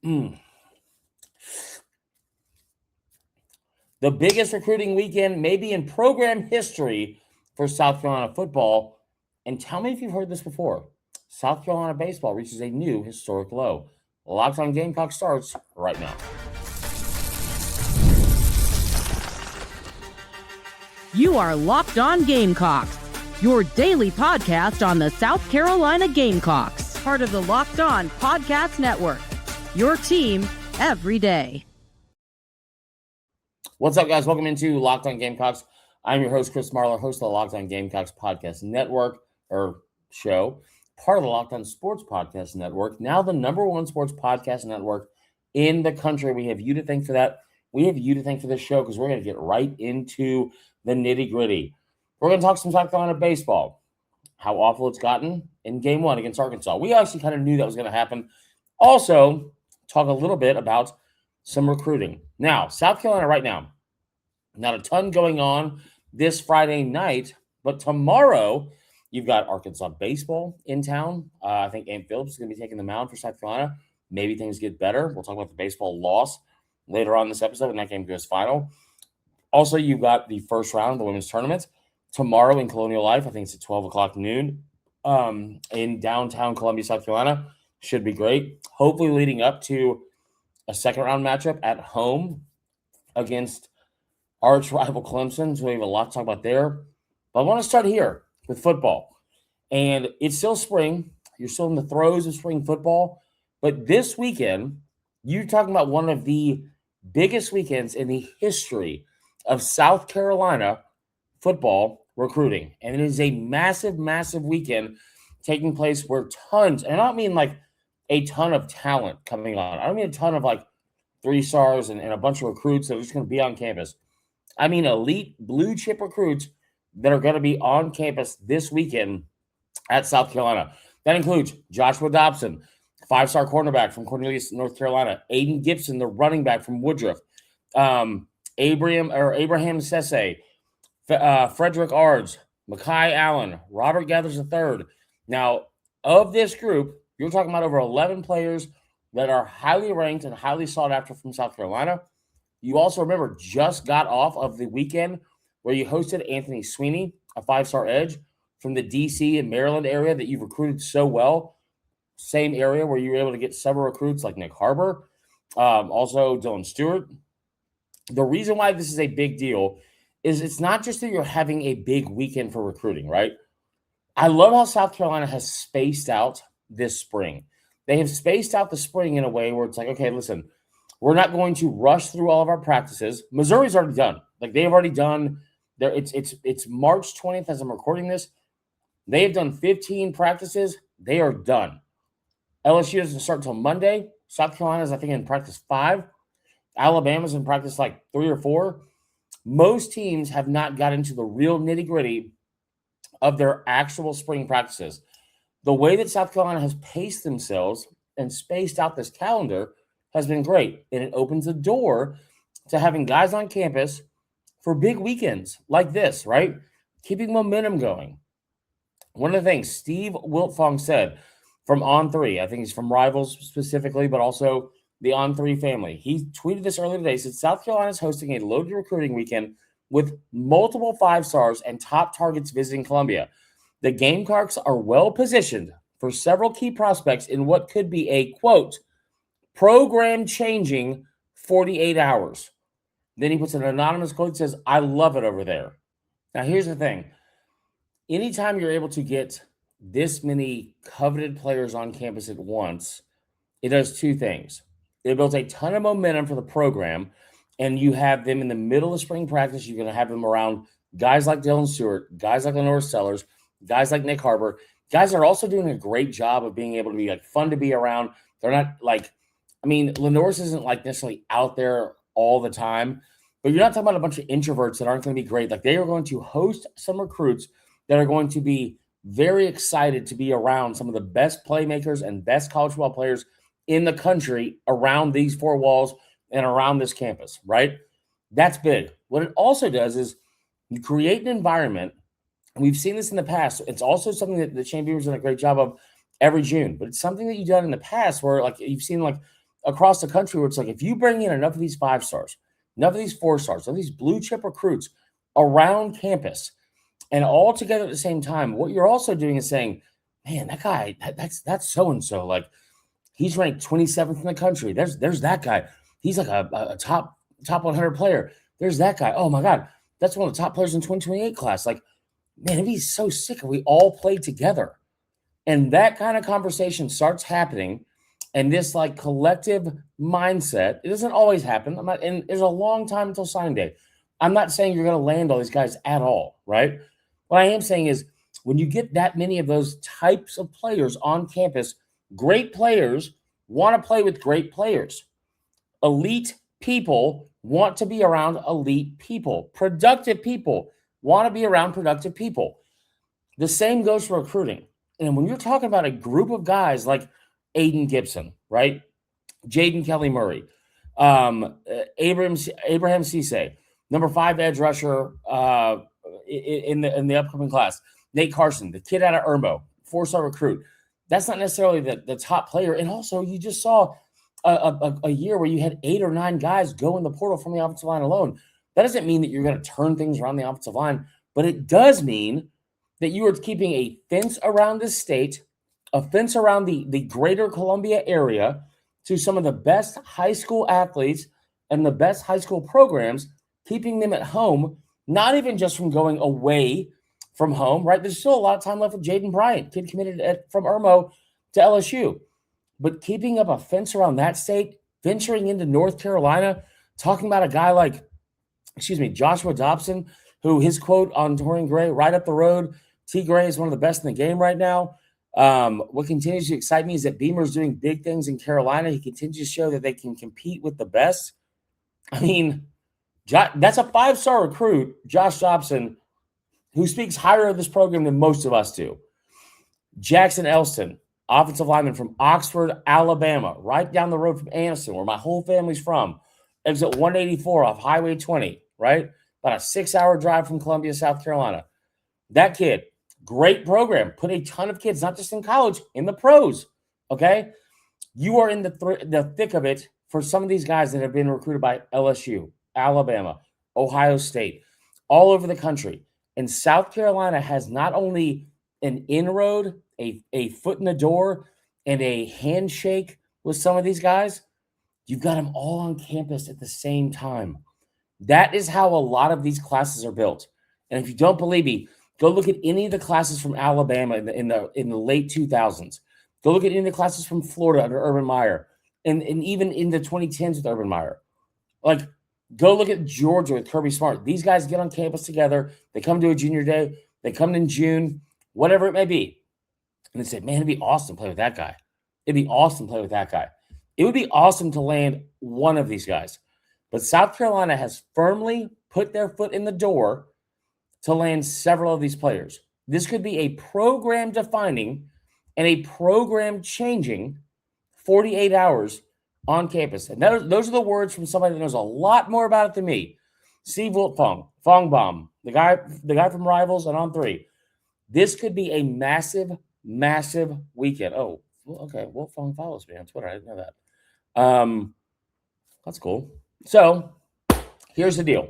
The biggest recruiting weekend maybe in program history for South Carolina football. And tell me if you've heard this before. South Carolina baseball reaches a new historic low. Locked on Gamecocks starts right now. You are Locked On Gamecocks, your daily podcast on the South Carolina Gamecocks, part of the Locked On Podcast Network, your team every day. What's up, guys? Welcome into Locked On Gamecocks. I'm your host, Chris Marler, host of the Locked On Gamecocks Podcast Network, or show, part of the Locked On Sports Podcast Network, now the #1 sports podcast network in the country. We have you to thank for that. We have you to thank for this show because we're going to get right into the nitty-gritty. We're going to talk some South Carolina baseball, how awful it's gotten in Game 1 against Arkansas. We actually kind of knew that was going to happen. Also, talk a little bit about some recruiting. Now, South Carolina right now, not a ton going on this Friday night, but tomorrow you've got Arkansas baseball in town. I think Aim Phillips is going to be taking the mound for South Carolina. Maybe things get better. We'll talk about the baseball loss later on in this episode when that game goes final. Also, you've got the first round of the women's tournament tomorrow in Colonial Life. I think it's at 12 o'clock noon in downtown Columbia, South Carolina. Should be great. Hopefully leading up to a second-round matchup at home against arch rival Clemson. So we have a lot to talk about there. But I want to start here with football. And it's still spring. You're still in the throes of spring football. But this weekend, you're talking about one of the biggest weekends in the history of South Carolina football recruiting. And it is a massive, massive weekend taking place where tons, and I don't mean like a ton of talent coming on. I don't mean a ton of like 3 stars and a bunch of recruits that are just going to be on campus. I mean elite blue chip recruits that are going to be on campus this weekend at South Carolina. That includes Joshua Dobson, 5-star cornerback from Cornelius, North Carolina. Aiden Gibson, the running back from Woodruff. Abraham Sesse, Frederick Ards, Makai Allen, Robert Gathers III. Now, of this group, you're talking about over 11 players that are highly ranked and highly sought after from South Carolina. You also remember just got off of the weekend where you hosted Anthony Sweeney, a 5-star edge from the D.C. and Maryland area that you've recruited so well. Same area where you were able to get several recruits like Nick Harbor, also Dylan Stewart. The reason why this is a big deal is it's not just that you're having a big weekend for recruiting, right? I love how South Carolina has spaced out this spring. They have spaced out the spring in a way where it's like, okay, listen, we're not going to rush through all of our practices. Missouri's already done. Like they've already done their it's March 20th as I'm recording this. They have done 15 practices. They are done. LSU doesn't start until Monday. South Carolina's, I think, in practice 5. Alabama's in practice like 3 or 4. Most teams have not got into the real nitty-gritty of their actual spring practices. The way that South Carolina has paced themselves and spaced out this calendar has been great. And it opens the door to having guys on campus for big weekends like this, right? Keeping momentum going. One of the things Steve Wiltfong said from On3, I think he's from Rivals specifically, but also the On3 family. He tweeted this earlier today. He said, South Carolina is hosting a loaded recruiting weekend with multiple 5-stars and top targets visiting Columbia. The Gamecocks are well positioned for several key prospects in what could be a, quote, program-changing 48 hours. Then he puts an anonymous quote that says, I love it over there. Now, here's the thing. Anytime you're able to get this many coveted players on campus at once, it does 2 things. It builds a ton of momentum for the program, and you have them in the middle of spring practice. You're going to have them around guys like Dylan Stewart, guys like Lenore Sellers, guys like Nick Harbor. Guys are also doing a great job of being able to be like fun to be around. They're not like, I mean, Lenore's isn't like necessarily out there all the time, but you're not talking about a bunch of introverts that aren't going to be great. Like they are going to host some recruits that are going to be very excited to be around some of the best playmakers and best college football players in the country around these 4 walls and around this campus, right? That's big. What it also does is you create an environment, and we've seen this in the past. It's also something that the Shane Beaver's done a great job of every June, but it's something that you've done in the past where like you've seen like across the country where it's like, if you bring in enough of these 5 stars, enough of these 4 stars, enough of these blue chip recruits around campus and all together at the same time, what you're also doing is saying, man, that guy, that's so-and-so. Like, he's ranked 27th in the country. There's that guy. He's like a top 100 player. There's that guy. Oh my God, that's one of the top players in 2028 class. Like, man, it'd be so sick if we all played together. And that kind of conversation starts happening, and this like collective mindset, it doesn't always happen. And there's a long time until signing day. I'm not saying you're going to land all these guys at all, right? What I am saying is when you get that many of those types of players on campus, great players want to play with great players. Elite people want to be around elite people. Productive people want to be around productive people. The same goes for recruiting. And when you're talking about a group of guys like Aiden Gibson, right? Jaden Kelly Murray, Abraham Cisse, number 5 edge rusher in the upcoming class, Nate Carson, the kid out of Irmo, 4-star recruit. That's not necessarily the top player. And also, you just saw a year where you had 8 or 9 guys go in the portal from the offensive line alone. That doesn't mean that you're going to turn things around the offensive line, but it does mean that you are keeping a fence around the state, a fence around the greater Columbia area to some of the best high school athletes and the best high school programs, keeping them at home, not even just from going away from home, right? There's still a lot of time left with Jaden Bryant, kid committed from Irmo to LSU. But keeping up a fence around that state, venturing into North Carolina, talking about a guy like, Joshua Dobson, who his quote on Torian Gray, right up the road, T. Gray is one of the best in the game right now. What continues to excite me is that Beamer's doing big things in Carolina. He continues to show that they can compete with the best. I mean, that's a 5-star recruit, Josh Dobson, who speaks higher of this program than most of us do. Jackson Elston, offensive lineman from Oxford, Alabama, right down the road from Anniston, where my whole family's from. Exit 184 off Highway 20, right? About a 6-hour drive from Columbia, South Carolina. That kid, great program, put a ton of kids, not just in college, in the pros, okay? You are in the thick of it for some of these guys that have been recruited by LSU, Alabama, Ohio State, all over the country. And South Carolina has not only an inroad, a foot in the door, and a handshake with some of these guys, you've got them all on campus at the same time. That is how a lot of these classes are built. And if you don't believe me, go look at any of the classes from Alabama in the late 2000s. Go look at any of the classes from Florida under Urban Meyer, and even in the 2010s with Urban Meyer. Like, go look at Georgia with Kirby Smart. These guys get on campus together. They come to a junior day. They come in June, whatever it may be. And they say, man, it'd be awesome to play with that guy. It'd be awesome to play with that guy. It would be awesome to land one of these guys. But South Carolina has firmly put their foot in the door to land several of these players. This could be a program-defining and a program-changing 48 hours on campus. And those are the words from somebody that knows a lot more about it than me. Steve Wiltfong, Fongbomb, the guy from Rivals and On 3. This could be a massive, massive weekend. Oh, okay. Wiltfong follows me on Twitter. I didn't know that. That's cool. So here's the deal.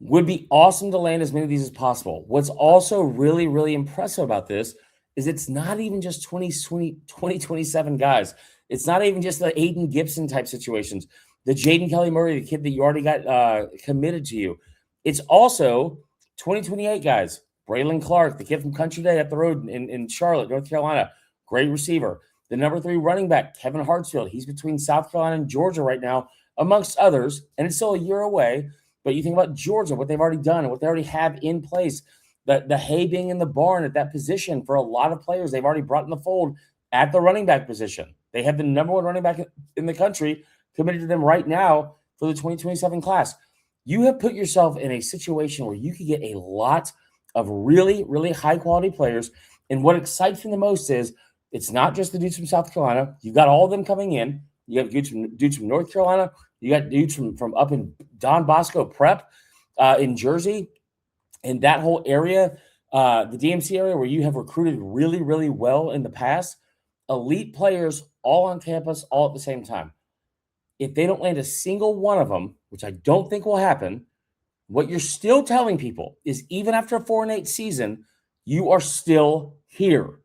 Would be awesome to land as many of these as possible. What's also really, really impressive about this is it's not even just 27 guys. It's not even just the Aiden Gibson type situations. The Jaden Kelly Murray, the kid that you already got committed to you. It's also 2028 guys. Braylon Clark, the kid from Country Day up the road in Charlotte, North Carolina. Great receiver. The number 3 running back, Kevin Hartsfield. He's between South Carolina and Georgia right now, amongst others. And it's still a year away. But you think about Georgia, what they've already done and what they already have in place. The hay being in the barn at that position for a lot of players they've already brought in the fold at the running back position. They have the number 1 running back in the country committed to them right now for the 2027 class. You have put yourself in a situation where you could get a lot of really, really high-quality players. And what excites me the most is it's not just the dudes from South Carolina. You've got all of them coming in. You have dudes from North Carolina. You got dudes from up in Don Bosco Prep in Jersey, and that whole area, the DMC area where you have recruited really, really well in the past. elite players all on campus, all at the same time. If they don't land a single one of them, which I don't think will happen, what you're still telling people is even after a 4-8 season, you are still here.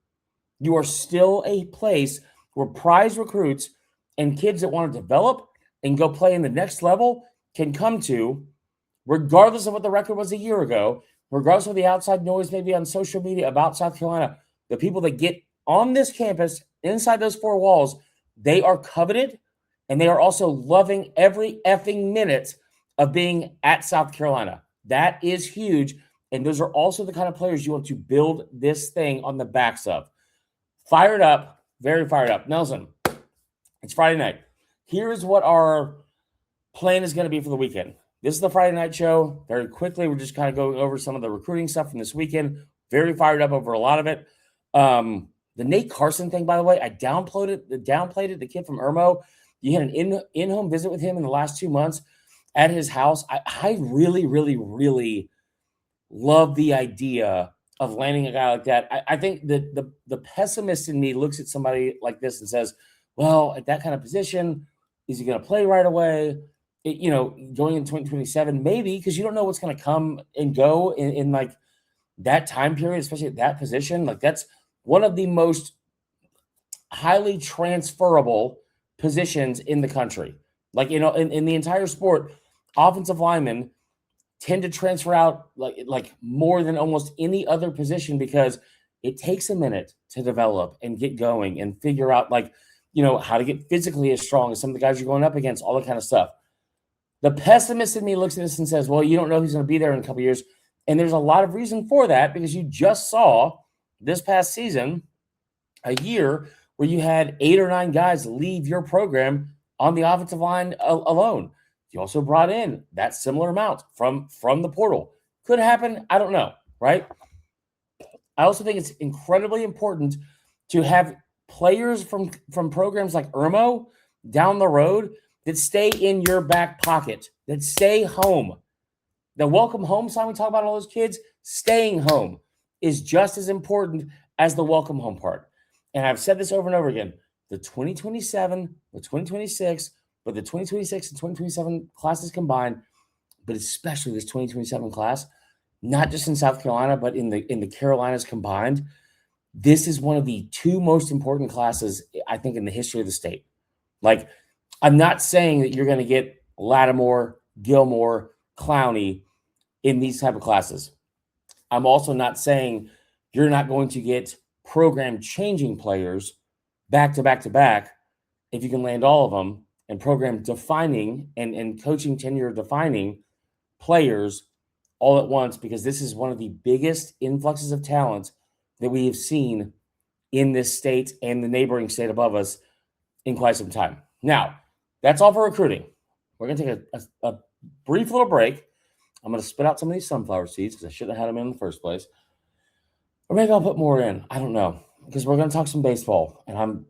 You are still a place where prize recruits and kids that want to develop and go play in the next level can come to, regardless of what the record was a year ago, regardless of the outside noise maybe on social media about South Carolina. The people that get on this campus, inside those four walls, they are coveted, and they are also loving every effing minute of being at South Carolina. That is huge, and those are also the kind of players you want to build this thing on the backs of. Fired up, very fired up. Nelson, it's Friday night. Here's what our plan is going to be for the weekend. This is the Friday night show. Very quickly, we're just kind of going over some of the recruiting stuff from this weekend. Very fired up over a lot of it. The Nate Carson thing, by the way, I downplayed it. The kid from Irmo. You had an in-home visit with him in the last 2 months at his house. I really, really, really love the idea of landing a guy like that. I think that the pessimist in me looks at somebody like this and says, well, at that kind of position, is he going to play right away? Going in 2027, maybe, because you don't know what's going to come and go in like that time period, especially at that position. Like, that's one of the most highly transferable positions in the country. Like, in the entire sport, offensive linemen tend to transfer out like more than almost any other position, because it takes a minute to develop and get going and figure out how to get physically as strong as some of the guys you're going up against, all that kind of stuff. The pessimist in me looks at this and says, well, you don't know who's going to be there in a couple of years. And there's a lot of reason for that, because you just saw this past season a year where you had 8 or 9 guys leave your program on the offensive line alone. You also brought in that similar amount from the portal. Could happen. I don't know, right? I also think it's incredibly important to have players from programs like Irmo down the road that stay in your back pocket, that stay home. The welcome home sign we talk about, all those kids, staying home is just as important as the welcome home part. And I've said this over and over again. The 2027, the 2026, but the 2026 and 2027 classes combined, but especially this 2027 class, not just in South Carolina, but in the Carolinas combined, this is one of the 2 most important classes, I think, in the history of the state. Like, I'm not saying that you're going to get Lattimore, Gilmore, Clowney in these type of classes. I'm also not saying you're not going to get program-changing players back to back to back if you can land all of them, and program-defining and coaching tenure-defining players all at once, because this is one of the biggest influxes of talent that we have seen in this state and the neighboring state above us in quite some time. Now, that's all for recruiting. We're going to take a brief little break. I'm going to spit out some of these sunflower seeds because I shouldn't have had them in the first place. Or maybe I'll put more in. I don't know, because we're going to talk some baseball, and I'm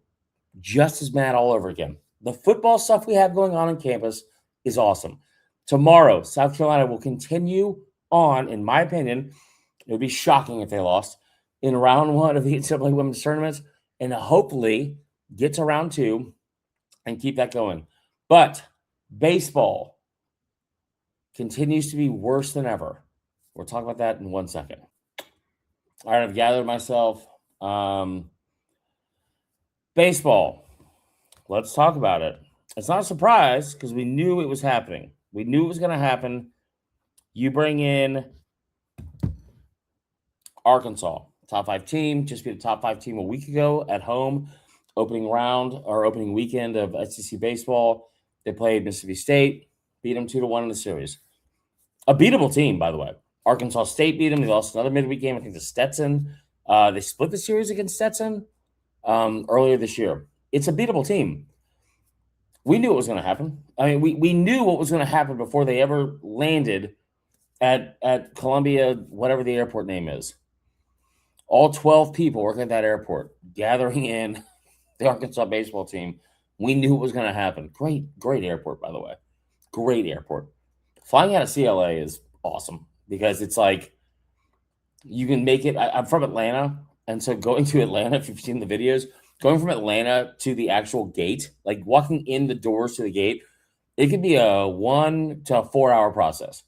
just as mad all over again. The football stuff we have going on campus is awesome. Tomorrow, South Carolina will continue on, in my opinion. It would be shocking if they lost in round 1 of the NCAA women's tournaments, and hopefully get to round 2 and keep that going. But baseball continues to be worse than ever. We'll talk about that in 1 second. All right, I've gathered myself. Baseball. Let's talk about it. It's not a surprise because we knew it was happening. We knew it was going to happen. You bring in Arkansas, top 5 team, just beat a top 5 team a week ago at home, opening weekend of SEC baseball. They played Mississippi State, beat them 2-1 in the series. A beatable team, by the way. Arkansas State beat them. They lost another midweek game, I think, to Stetson. They split the series against Stetson earlier this year. It's a beatable team. We knew it was going to happen. I mean, we knew what was going to happen before they ever landed at Columbia, whatever the airport name is. All 12 people working at that airport, gathering in the Arkansas baseball team. We knew it was going to happen. Great airport, by the way. Great airport. Flying out of CLA is awesome because it's like you can make it. I'm from Atlanta, and so going to Atlanta, if you've seen the videos, going from Atlanta to the actual gate, like walking in the doors to the gate, it could be a 1 to 4 hour process.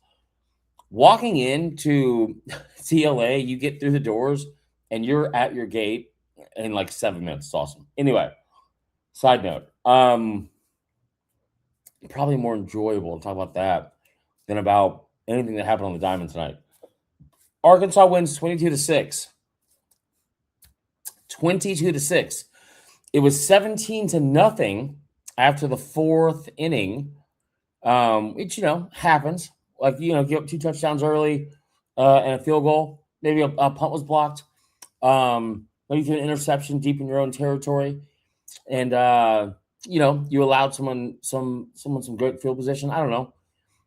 Walking into CLA, you get through the doors and you're at your gate in like 7 minutes. It's awesome. Anyway, side note, probably more enjoyable to talk about that than about anything that happened on the diamond tonight. Arkansas wins 22-6. 22-6. It was 17-0 after the fourth inning, which, happens. Like, give up 2 touchdowns early and a field goal. Maybe a punt was blocked. Maybe through an interception deep in your own territory. And, you allowed someone some great field position. I don't know.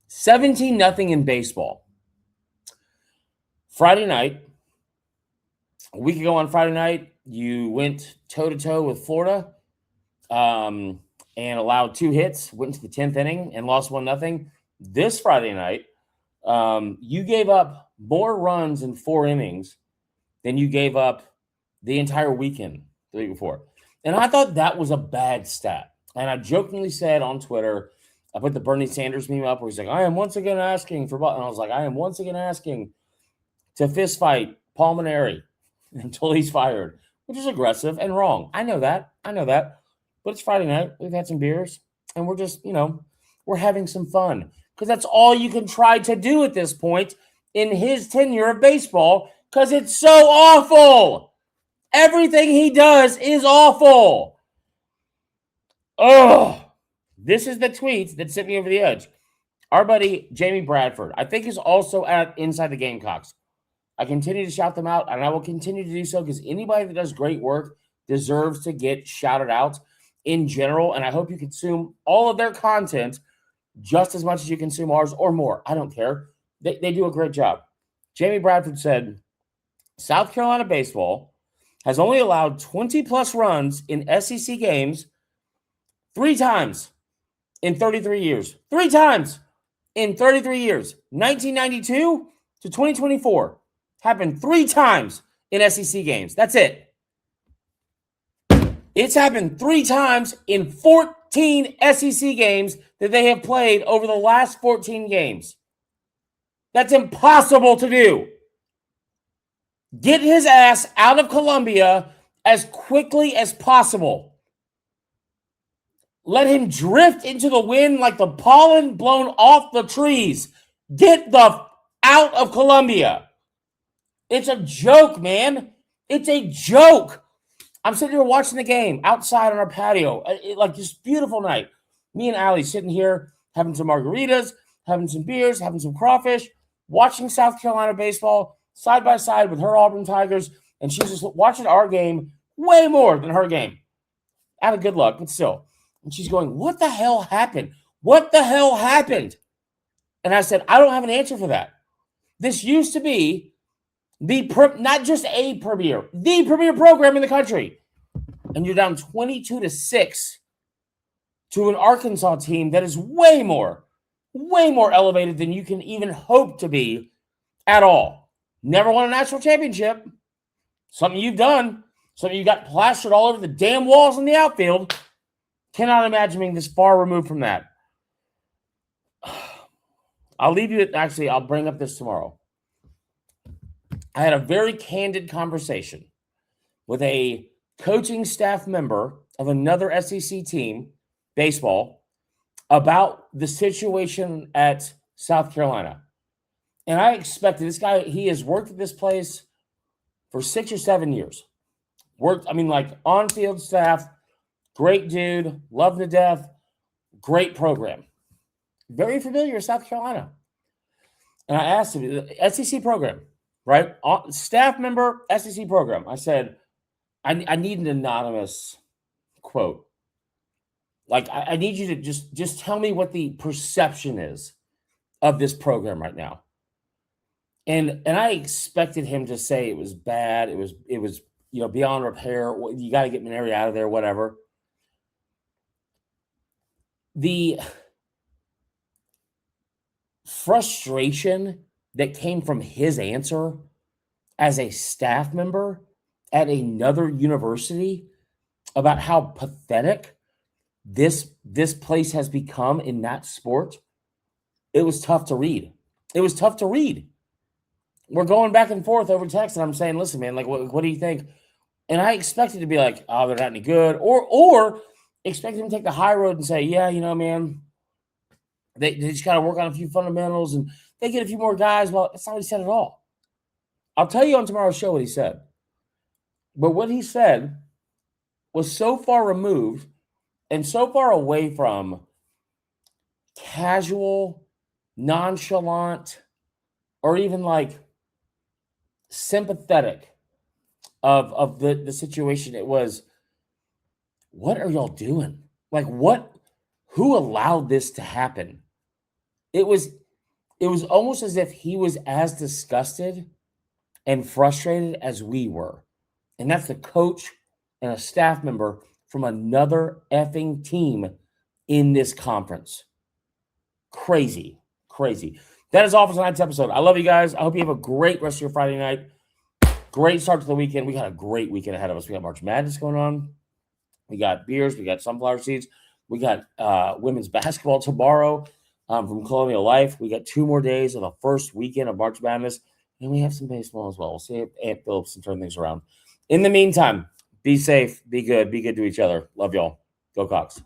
17-0 in baseball. Friday night, a week ago on Friday night, you went toe-to-toe with Florida and allowed 2 hits, went to the 10th inning and lost 1-0. This Friday night, you gave up more runs in 4 innings than you gave up the entire weekend the week before. And I thought that was a bad stat. And I jokingly said on Twitter, I put the Bernie Sanders meme up where he's like, I am once again asking for, and I was like, I am once again asking to fist fight Paul Maneri until he's fired, which is aggressive and wrong. I know that. But it's Friday night. We've had some beers and we're just, we're having some fun because that's all you can try to do at this point in his tenure of baseball because it's so awful. Everything he does is awful. Oh, this is the tweet that sent me over the edge. Our buddy Jamie Bradford, I think, is also at Inside the Gamecocks. I continue to shout them out, and I will continue to do so because anybody that does great work deserves to get shouted out in general, and I hope you consume all of their content just as much as you consume ours or more. I don't care. They do a great job. Jamie Bradford said, South Carolina baseball has only allowed 20-plus runs in SEC games 3 times in 33 years. 3 times in 33 years. 1992 to 2024 happened 3 times in SEC games. That's it. It's happened 3 times in 14 SEC games that they have played over the last 14 games. That's impossible to do. Get his ass out of Columbia as quickly as possible. Let him drift into the wind like the pollen blown off the trees. Get the out of Columbia. It's a joke, man. It's a joke. I'm sitting here watching the game outside on our patio. Like this beautiful night. Me and Allie sitting here having some margaritas, having some beers, having some crawfish, watching South Carolina baseball side by side with her Auburn Tigers, and she's just watching our game way more than her game. Out of good luck, but still. And she's going, what the hell happened? What the hell happened? And I said, I don't have an answer for that. This used to be not just a premier, the premier program in the country. And you're down 22-6 to an Arkansas team that is way more elevated than you can even hope to be at all. Never won a national championship. Something you've done. Something you got plastered all over the damn walls in the outfield. Cannot imagine being this far removed from that. I'll leave you actually, I'll bring up this tomorrow. I had a very candid conversation with a coaching staff member of another SEC team, baseball, about the situation at South Carolina. And I expected this guy, he has worked at this place for 6 or 7 years. On-field staff, great dude, loved to death, great program. Very familiar with South Carolina. And I asked him, the SEC program, right? Staff member, SEC program. I said, I need an anonymous quote. Like, I need you to just tell me what the perception is of this program right now. And I expected him to say it was bad. It was beyond repair. You got to get Maneri out of there, whatever. The frustration that came from his answer as a staff member at another university about how pathetic this place has become in that sport, it was tough to read. It was tough to read. We're going back and forth over text, and I'm saying, listen, man, like, what do you think? And I expected to be like, oh, they're not any good. Or expect him to take the high road and say, yeah, man, they just got to work on a few fundamentals and they get a few more guys. Well, that's not what he said at all. I'll tell you on tomorrow's show what he said. But what he said was so far removed and so far away from casual, nonchalant, or even like sympathetic of the situation. It was, what are y'all doing? Like, who allowed this to happen? It was almost as if he was as disgusted and frustrated as we were. And that's the coach and a staff member from another effing team in this conference. Crazy. That is all for tonight's episode. I love you guys. I hope you have a great rest of your Friday night. Great start to the weekend. We got a great weekend ahead of us. We got March Madness going on. We got beers. We got sunflower seeds. We got women's basketball tomorrow from Colonial Life. We got 2 more days of the first weekend of March Madness. And we have some baseball as well. We'll see if Ant Phillips can turn things around. In the meantime, be safe, be good to each other. Love y'all. Go Cox.